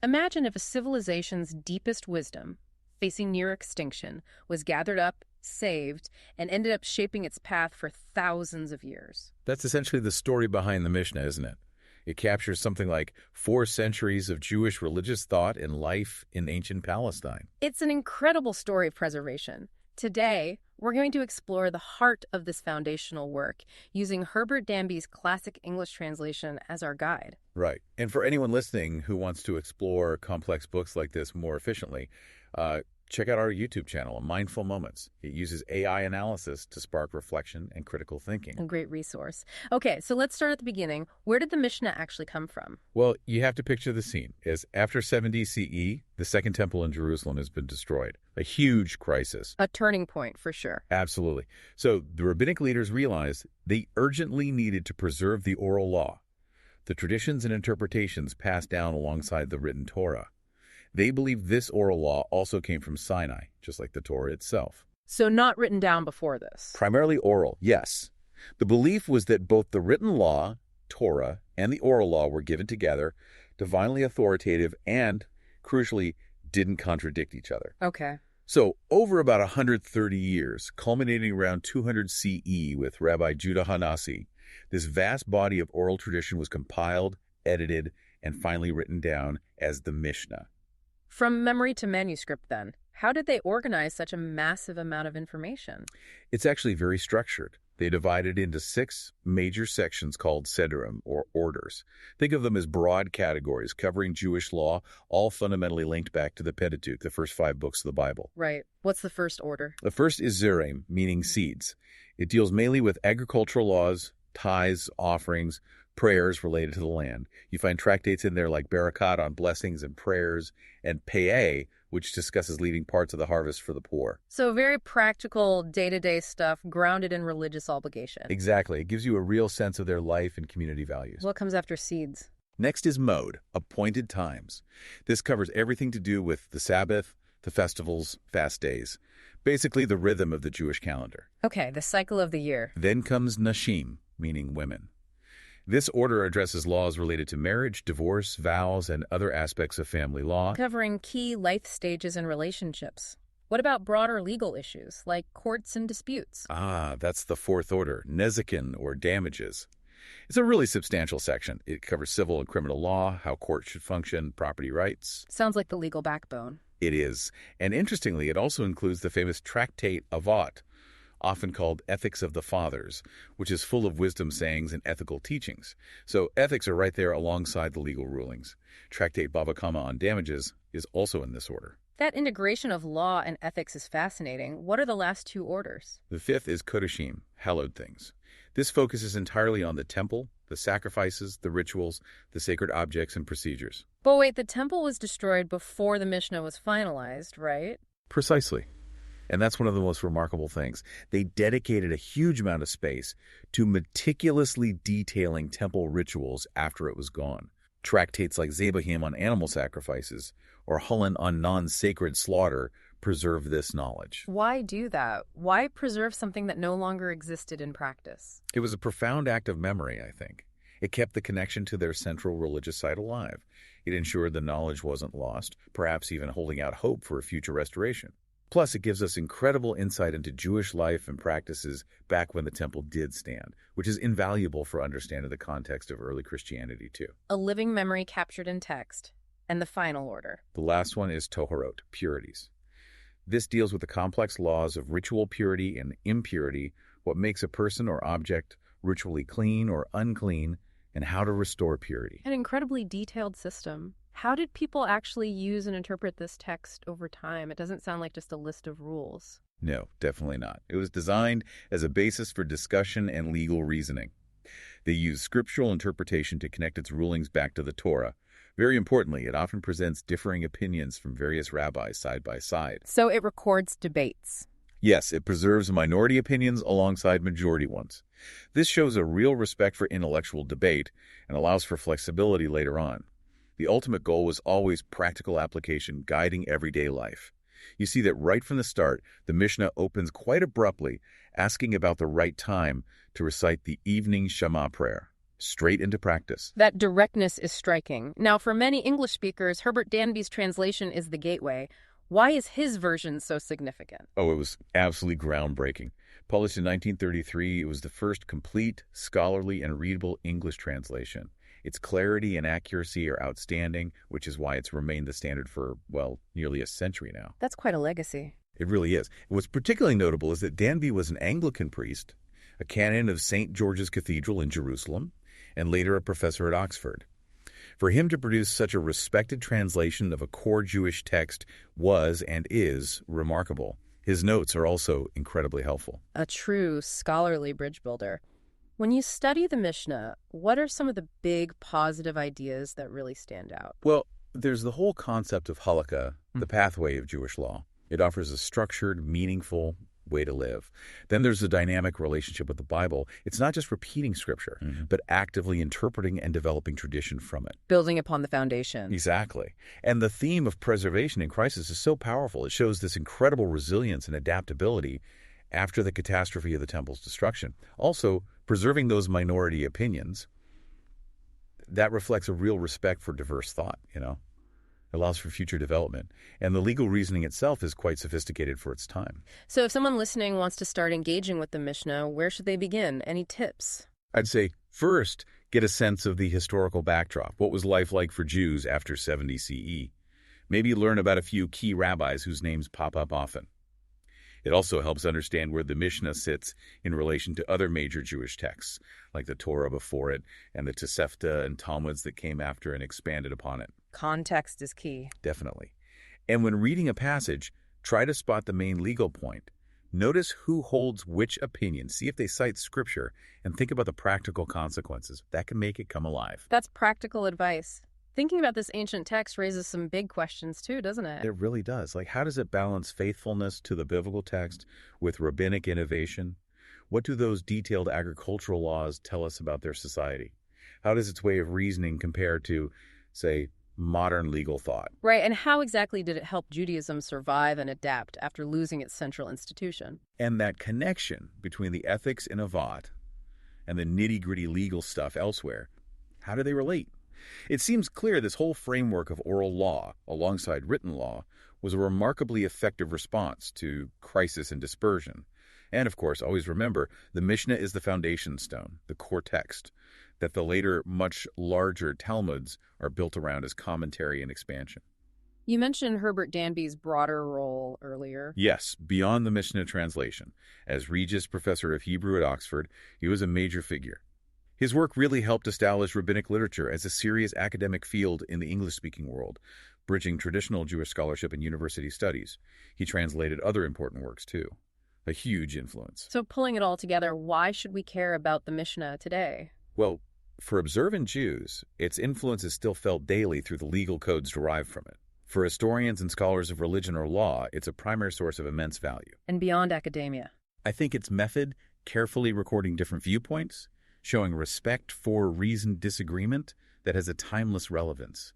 Imagine if a civilization's deepest wisdom, facing near extinction, was gathered up, saved, and ended up shaping its path for thousands of years. That's essentially the story behind the Mishnah, isn't it? It captures something like 4 centuries of Jewish religious thought and life in ancient Palestine. It's an incredible story of preservation. Today, we're going to explore the heart of this foundational work using Herbert Danby's classic English translation as our guide. Right. And for anyone listening who wants to explore complex books like this more efficiently, check out our YouTube channel, Mindful Moments. It uses AI analysis to spark reflection and critical thinking. A great resource. Okay, so let's start at the beginning. Where did the Mishnah actually come from? Well, you have to picture the scene. As after 70 CE, the Second Temple in Jerusalem has been destroyed. A huge crisis. A turning point, for sure. Absolutely. So the rabbinic leaders realized they urgently needed to preserve the oral law, the traditions and interpretations passed down alongside the written Torah. They believed this oral law also came from Sinai, just like the Torah itself. So not written down before this. Primarily oral, yes. The belief was that both the written law, Torah, and the oral law were given together, divinely authoritative, and, crucially, didn't contradict each other. Okay. So, over about 130 years, culminating around 200 CE with Rabbi Judah Hanasi, this vast body of oral tradition was compiled, edited, and finally written down as the Mishnah. From memory to manuscript, then, how did they organize such a massive amount of information? It's actually very structured. They divided into 6 major sections called Sedrim, or orders. Think of them as broad categories covering Jewish law, all fundamentally linked back to the Pentateuch, the first 5 books of the Bible. Right. What's the first order? The first is Zerem, meaning seeds. It deals mainly with agricultural laws, tithes, offerings, prayers related to the land. You find tractates in there like Barakat on blessings and prayers, and Pei, which discusses leaving parts of the harvest for the poor. So very practical, day-to-day stuff grounded in religious obligation. Exactly. It gives you a real sense of their life and community values. What comes after seeds? Next is Mode, appointed times. This covers everything to do with the Sabbath, the festivals, fast days. Basically the rhythm of the Jewish calendar. Okay, the cycle of the year. Then comes Nashim, meaning women. This order addresses laws related to marriage, divorce, vows, and other aspects of family law. Covering key life stages and relationships. What about broader legal issues, like courts and disputes? That's the 4th order, Nezikin, or damages. It's a really substantial section. It covers civil and criminal law, how courts should function, property rights. Sounds like the legal backbone. It is. And interestingly, it also includes the famous tractate Avot, often called Ethics of the Fathers, which is full of wisdom sayings and ethical teachings. So ethics are right there alongside the legal rulings. Tractate Bava Kama on damages is also in this order. That integration of law and ethics is fascinating. What are the last 2 orders? The 5th is Kodashim, hallowed things. This focuses entirely on the temple, the sacrifices, the rituals, the sacred objects and procedures. But wait, the temple was destroyed before the Mishnah was finalized, right? Precisely. And that's one of the most remarkable things. They dedicated a huge amount of space to meticulously detailing temple rituals after it was gone. Tractates like Zebahim on animal sacrifices or Hulin on non-sacred slaughter preserve this knowledge. Why do that? Why preserve something that no longer existed in practice? It was a profound act of memory, I think. It kept the connection to their central religious site alive. It ensured the knowledge wasn't lost, perhaps even holding out hope for a future restoration. Plus, it gives us incredible insight into Jewish life and practices back when the temple did stand, which is invaluable for understanding the context of early Christianity, too. A living memory captured in text. And the final order. The last one is Toharot, purities. This deals with the complex laws of ritual purity and impurity, what makes a person or object ritually clean or unclean, and how to restore purity. An incredibly detailed system. How did people actually use and interpret this text over time? It doesn't sound like just a list of rules. No, definitely not. It was designed as a basis for discussion and legal reasoning. They used scriptural interpretation to connect its rulings back to the Torah. Very importantly, it often presents differing opinions from various rabbis side by side. So it records debates. Yes, it preserves minority opinions alongside majority ones. This shows a real respect for intellectual debate and allows for flexibility later on. The ultimate goal was always practical application guiding everyday life. You see that right from the start, the Mishnah opens quite abruptly, asking about the right time to recite the evening Shema prayer. straight into practice. That directness is striking. Now, for many English speakers, Herbert Danby's translation is the gateway. Why is his version so significant? Oh, it was absolutely groundbreaking. Published in 1933, it was the first complete, scholarly, and readable English translation. Its clarity and accuracy are outstanding, which is why it's remained the standard for, well, nearly a century now. That's quite a legacy. It really is. What's particularly notable is that Danby was an Anglican priest, a canon of St. George's Cathedral in Jerusalem, and later a professor at Oxford. For him to produce such a respected translation of a core Jewish text was and is remarkable. His notes are also incredibly helpful. A true scholarly bridge builder. When you study the Mishnah, what are some of the big positive ideas that really stand out? Well, there's the whole concept of halakha, the pathway of Jewish law. It offers a structured, meaningful way to live. Then there's the dynamic relationship with the Bible. It's not just repeating Scripture, but actively interpreting and developing tradition from it. Building upon the foundation. Exactly. And the theme of preservation in crisis is so powerful. It shows this incredible resilience and adaptability after the catastrophe of the temple's destruction. Also, preserving those minority opinions, that reflects a real respect for diverse thought, allows for future development. And the legal reasoning itself is quite sophisticated for its time. So if someone listening wants to start engaging with the Mishnah, where should they begin? Any tips? I'd say, first, get a sense of the historical backdrop. What was life like for Jews after 70 CE? Maybe learn about a few key rabbis whose names pop up often. It also helps understand where the Mishnah sits in relation to other major Jewish texts, like the Torah before it and the Tosefta and Talmuds that came after and expanded upon it. Context is key. Definitely. And when reading a passage, try to spot the main legal point. Notice who holds which opinion. See if they cite Scripture, and think about the practical consequences. That can make it come alive. That's practical advice. Thinking about this ancient text raises some big questions too, doesn't it? It really does. Like, how does it balance faithfulness to the biblical text with rabbinic innovation? What do those detailed agricultural laws tell us about their society? How does its way of reasoning compare to, say, modern legal thought? Right, and how exactly did it help Judaism survive and adapt after losing its central institution? And that connection between the ethics in Avat and the nitty-gritty legal stuff elsewhere, how do they relate? It seems clear this whole framework of oral law, alongside written law, was a remarkably effective response to crisis and dispersion. And, of course, always remember, the Mishnah is the foundation stone, the core text, that the later, much larger Talmuds are built around as commentary and expansion. You mentioned Herbert Danby's broader role earlier. Yes, beyond the Mishnah translation. As Regius Professor of Hebrew at Oxford, he was a major figure. His work really helped establish rabbinic literature as a serious academic field in the English-speaking world, bridging traditional Jewish scholarship and university studies. He translated other important works, too. A huge influence. So pulling it all together, why should we care about the Mishnah today? Well, for observant Jews, its influence is still felt daily through the legal codes derived from it. For historians and scholars of religion or law, it's a primary source of immense value. And beyond academia? I think its method, carefully recording different viewpoints, showing respect for reasoned disagreement, that has a timeless relevance.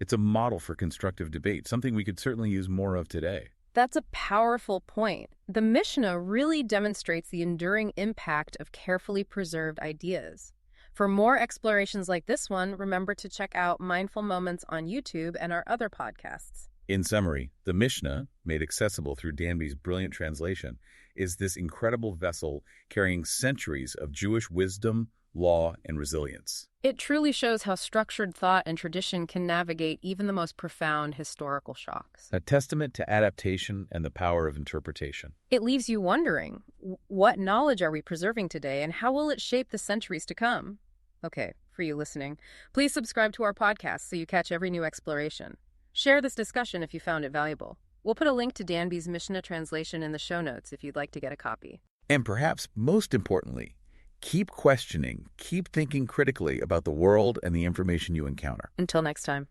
It's a model for constructive debate, something we could certainly use more of today. That's a powerful point. The Mishnah really demonstrates the enduring impact of carefully preserved ideas. For more explorations like this one, remember to check out Mindful Moments on YouTube and our other podcasts. In summary, the Mishnah, made accessible through Danby's brilliant translation, is this incredible vessel carrying centuries of Jewish wisdom, law, and resilience. It truly shows how structured thought and tradition can navigate even the most profound historical shocks. A testament to adaptation and the power of interpretation. It leaves you wondering, what knowledge are we preserving today, and how will it shape the centuries to come? Okay, for you listening, please subscribe to our podcast so you catch every new exploration. Share this discussion if you found it valuable. We'll put a link to Danby's Mishnah translation in the show notes if you'd like to get a copy. And perhaps most importantly, keep questioning, keep thinking critically about the world and the information you encounter. Until next time.